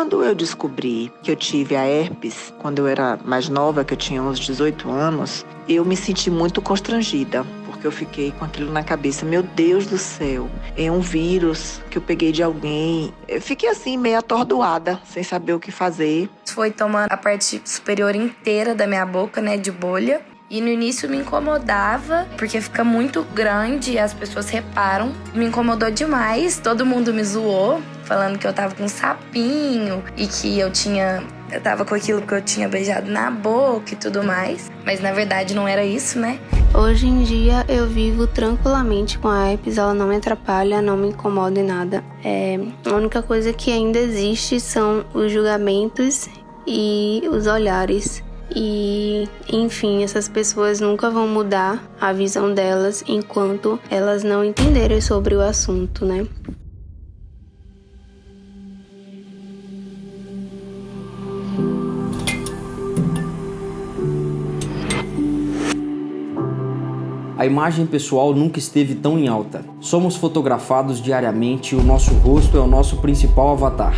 Quando eu descobri que eu tive a herpes, quando eu era mais nova, que eu tinha uns 18 anos, eu me senti muito constrangida, porque eu fiquei com aquilo na cabeça. Meu Deus do céu, é um vírus que eu peguei de alguém. Eu fiquei assim, meio atordoada, sem saber o que fazer. Foi tomando a parte superior inteira da minha boca, né, de bolha. E no início me incomodava, porque fica muito grande e as pessoas reparam. Me incomodou demais, todo mundo me zoou, falando que eu tava com um sapinho e que eu tava com aquilo que eu tinha beijado na boca e tudo mais. Mas na verdade não era isso, né? Hoje em dia eu vivo tranquilamente com a herpes, ela não me atrapalha, não me incomoda em nada. A única coisa que ainda existe são os julgamentos e os olhares. E, enfim, essas pessoas nunca vão mudar a visão delas enquanto elas não entenderem sobre o assunto, né? A imagem pessoal nunca esteve tão em alta. Somos fotografados diariamente e o nosso rosto é o nosso principal avatar.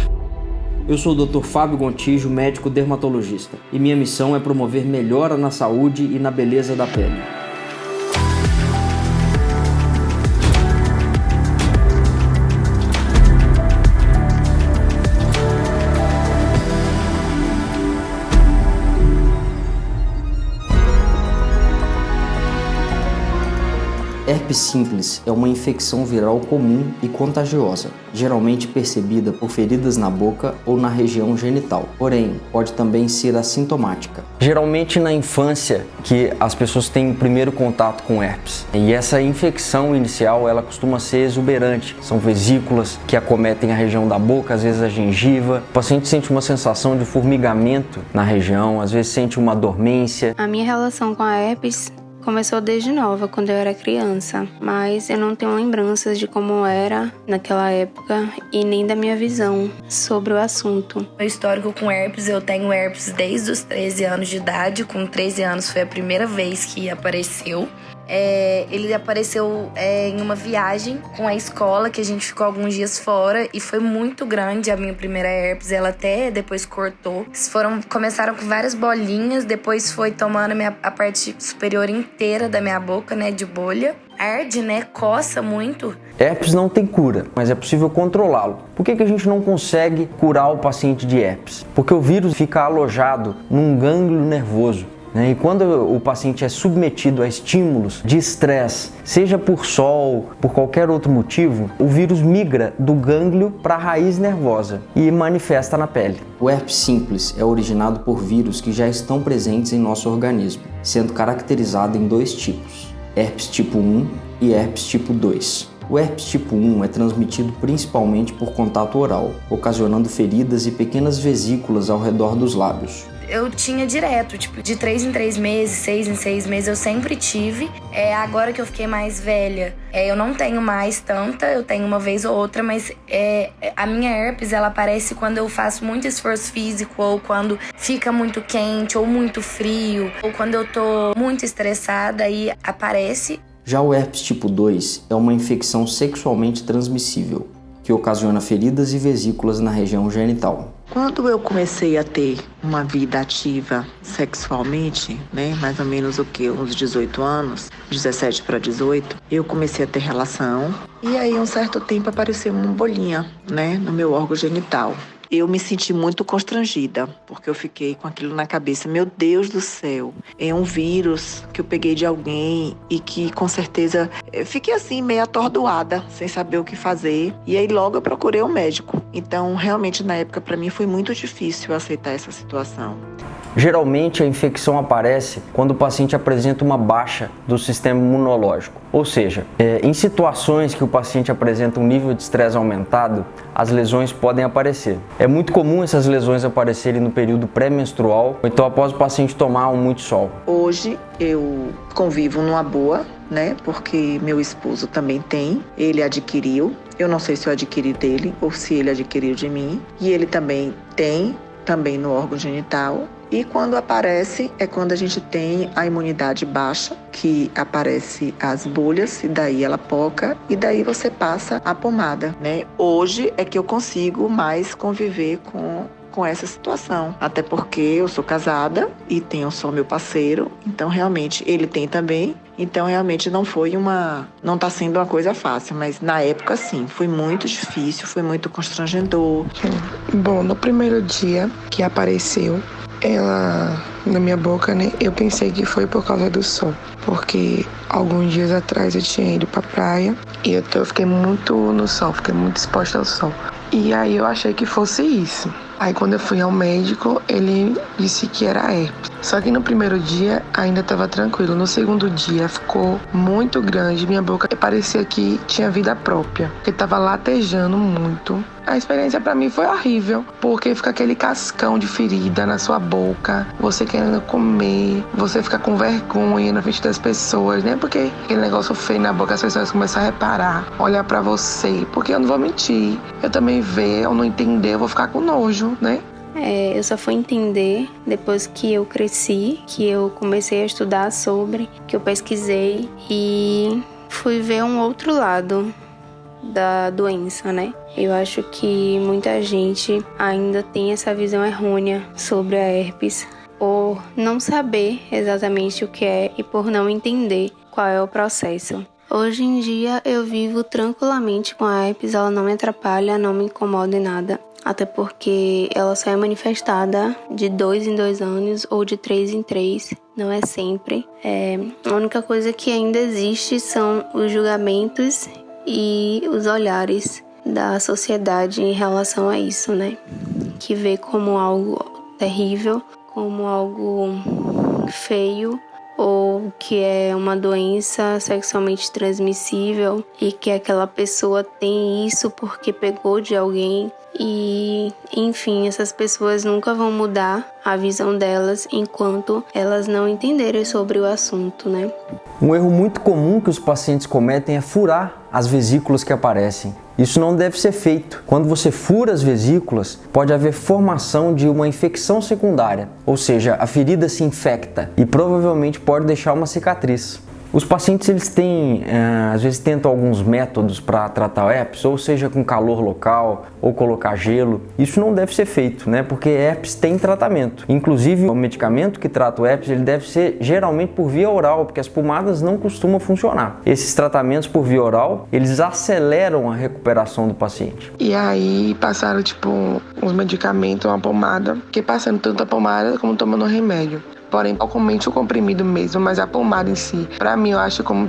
Eu sou o Dr. Fábio Gontijo, médico dermatologista, e minha missão é promover melhora na saúde e na beleza da pele. Herpes simples é uma infecção viral comum e contagiosa, geralmente percebida por feridas na boca ou na região genital, porém pode também ser assintomática. Geralmente na infância que as pessoas têm o primeiro contato com herpes, e essa infecção inicial ela costuma ser exuberante, são vesículas que acometem a região da boca, às vezes a gengiva, o paciente sente uma sensação de formigamento na região, às vezes sente uma dormência. A minha relação com a herpes começou desde nova, quando eu era criança, mas eu não tenho lembranças de como era naquela época e nem da minha visão sobre o assunto. Meu histórico com herpes, eu tenho herpes desde os 13 anos de idade. Com 13 anos foi a primeira vez que apareceu. Ele apareceu em uma viagem com a escola, que a gente ficou alguns dias fora, e foi muito grande a minha primeira herpes. Ela até depois cortou. Começaram com várias bolinhas, depois foi tomando a parte superior inteira da minha boca, né, de bolha. Arde, né, coça muito. Herpes não tem cura, mas é possível controlá-lo. Por que a gente não consegue curar o paciente de herpes? Porque o vírus fica alojado num gânglio nervoso. E quando o paciente é submetido a estímulos de estresse, seja por sol, por qualquer outro motivo, o vírus migra do gânglio para a raiz nervosa e manifesta na pele. O herpes simples é originado por vírus que já estão presentes em nosso organismo, sendo caracterizado em dois tipos: herpes tipo 1 e herpes tipo 2. O herpes tipo 1 é transmitido principalmente por contato oral, ocasionando feridas e pequenas vesículas ao redor dos lábios. Eu tinha direto, de 3 em 3 meses, 6 em 6 meses, eu sempre tive. Agora que eu fiquei mais velha, eu não tenho mais tanta, eu tenho uma vez ou outra, mas a minha herpes, ela aparece quando eu faço muito esforço físico, ou quando fica muito quente, ou muito frio, ou quando eu tô muito estressada, aí aparece. Já o herpes tipo 2 é uma infecção sexualmente transmissível, que ocasiona feridas e vesículas na região genital. Quando eu comecei a ter uma vida ativa sexualmente, né, mais ou menos uns 18 anos, 17 para 18, eu comecei a ter relação e aí um certo tempo apareceu uma bolinha, né, no meu órgão genital. Eu me senti muito constrangida, porque eu fiquei com aquilo na cabeça. Meu Deus do céu, é um vírus que eu peguei de alguém e que com certeza... Eu fiquei assim, meio atordoada, sem saber o que fazer. E aí logo eu procurei um médico. Então, realmente, na época, para mim foi muito difícil aceitar essa situação. Geralmente a infecção aparece quando o paciente apresenta uma baixa do sistema imunológico, ou seja, em situações que o paciente apresenta um nível de estresse aumentado, as lesões podem aparecer. É muito comum essas lesões aparecerem no período pré-menstrual ou então após o paciente tomar muito sol. Hoje eu convivo numa boa, né? Porque meu esposo também tem, ele adquiriu. Eu não sei se eu adquiri dele ou se ele adquiriu de mim. E ele também tem, também no órgão genital. E quando aparece, é quando a gente tem a imunidade baixa, que aparece as bolhas, e daí ela poca, e daí você passa a pomada, né? Hoje é que eu consigo mais conviver com com essa situação. Até porque eu sou casada e tenho só meu parceiro, então realmente ele tem também. Então realmente não tá sendo uma coisa fácil, mas na época sim, foi muito difícil, foi muito constrangedor. Bom, no primeiro dia que apareceu ela na minha boca, né, eu pensei que foi por causa do sol, porque alguns dias atrás eu tinha ido pra praia e eu fiquei muito no sol, fiquei muito exposta ao sol. E aí eu achei que fosse isso. Aí quando eu fui ao médico, ele disse que era herpes. Só que no primeiro dia ainda estava tranquilo. No segundo dia ficou muito grande. Minha boca parecia que tinha vida própria, porque estava latejando muito. A experiência pra mim foi horrível, porque fica aquele cascão de ferida na sua boca, você querendo comer, você fica com vergonha na frente das pessoas, né? Porque aquele negócio feio na boca, as pessoas começam a reparar, olhar pra você. Porque eu não vou mentir, eu também ver ou não entender, eu vou ficar com nojo, né? Eu só fui entender depois que eu cresci, que eu comecei a estudar sobre, que eu pesquisei e fui ver um outro lado da doença, né? Eu acho que muita gente ainda tem essa visão errônea sobre a herpes por não saber exatamente o que é e por não entender qual é o processo. Hoje em dia eu vivo tranquilamente com a herpes, ela não me atrapalha, não me incomoda em nada. Até porque ela só é manifestada de 2 em 2 anos ou de 3 em 3, não é sempre. A única coisa que ainda existe são os julgamentos e os olhares da sociedade em relação a isso, né? Que vê como algo terrível, como algo feio, ou que é uma doença sexualmente transmissível e que aquela pessoa tem isso porque pegou de alguém. E, enfim, essas pessoas nunca vão mudar a visão delas enquanto elas não entenderem sobre o assunto, né? Um erro muito comum que os pacientes cometem é furar as vesículas que aparecem. Isso não deve ser feito. Quando você fura as vesículas, pode haver formação de uma infecção secundária, ou seja, a ferida se infecta e provavelmente pode deixar uma cicatriz. Os pacientes eles têm, às vezes tentam alguns métodos para tratar o herpes, ou seja, com calor local ou colocar gelo. Isso não deve ser feito, né? Porque herpes tem tratamento. Inclusive, o medicamento que trata o herpes ele deve ser geralmente por via oral, porque as pomadas não costumam funcionar. Esses tratamentos por via oral, eles aceleram a recuperação do paciente. E aí passaram uns medicamentos, uma pomada, porque passando tanto a pomada como tomando remédio. Porém, totalmente o comprimido mesmo, mas a pomada em si, pra mim, eu acho como,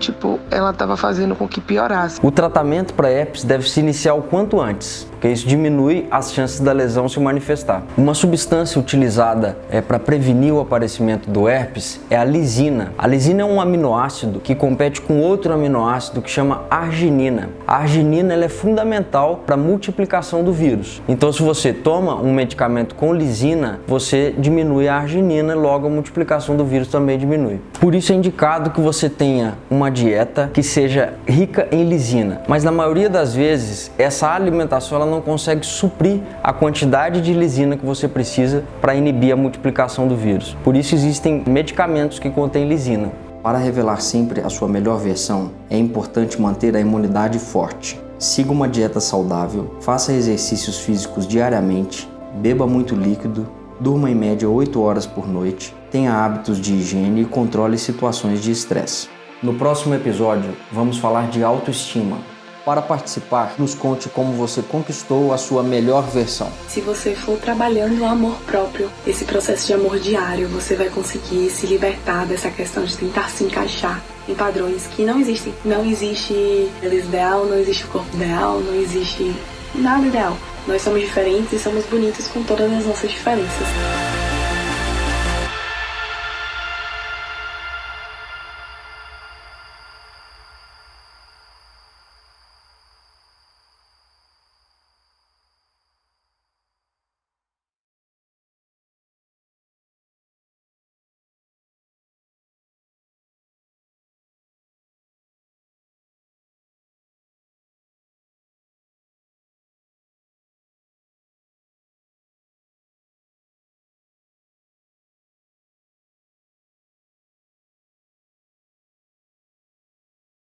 ela tava fazendo com que piorasse. O tratamento para herpes deve se iniciar o quanto antes, porque isso diminui as chances da lesão se manifestar. Uma substância utilizada para prevenir o aparecimento do herpes é a lisina. A lisina é um aminoácido que compete com outro aminoácido que chama arginina. A arginina ela é fundamental para a multiplicação do vírus. Então, se você toma um medicamento com lisina, você diminui a arginina, logo a multiplicação do vírus também diminui. Por isso é indicado que você tenha uma dieta que seja rica em lisina, mas na maioria das vezes essa alimentação ela não consegue suprir a quantidade de lisina que você precisa para inibir a multiplicação do vírus. Por isso existem medicamentos que contêm lisina. Para revelar sempre a sua melhor versão, é importante manter a imunidade forte. Siga uma dieta saudável, faça exercícios físicos diariamente, beba muito líquido, durma em média 8 horas por noite, tenha hábitos de higiene e controle situações de estresse. No próximo episódio, vamos falar de autoestima. Para participar, nos conte como você conquistou a sua melhor versão. Se você for trabalhando o amor próprio, esse processo de amor diário, você vai conseguir se libertar dessa questão de tentar se encaixar em padrões que não existem. Não existe beleza ideal, não existe o corpo ideal, não existe nada ideal. Nós somos diferentes e somos bonitos com todas as nossas diferenças.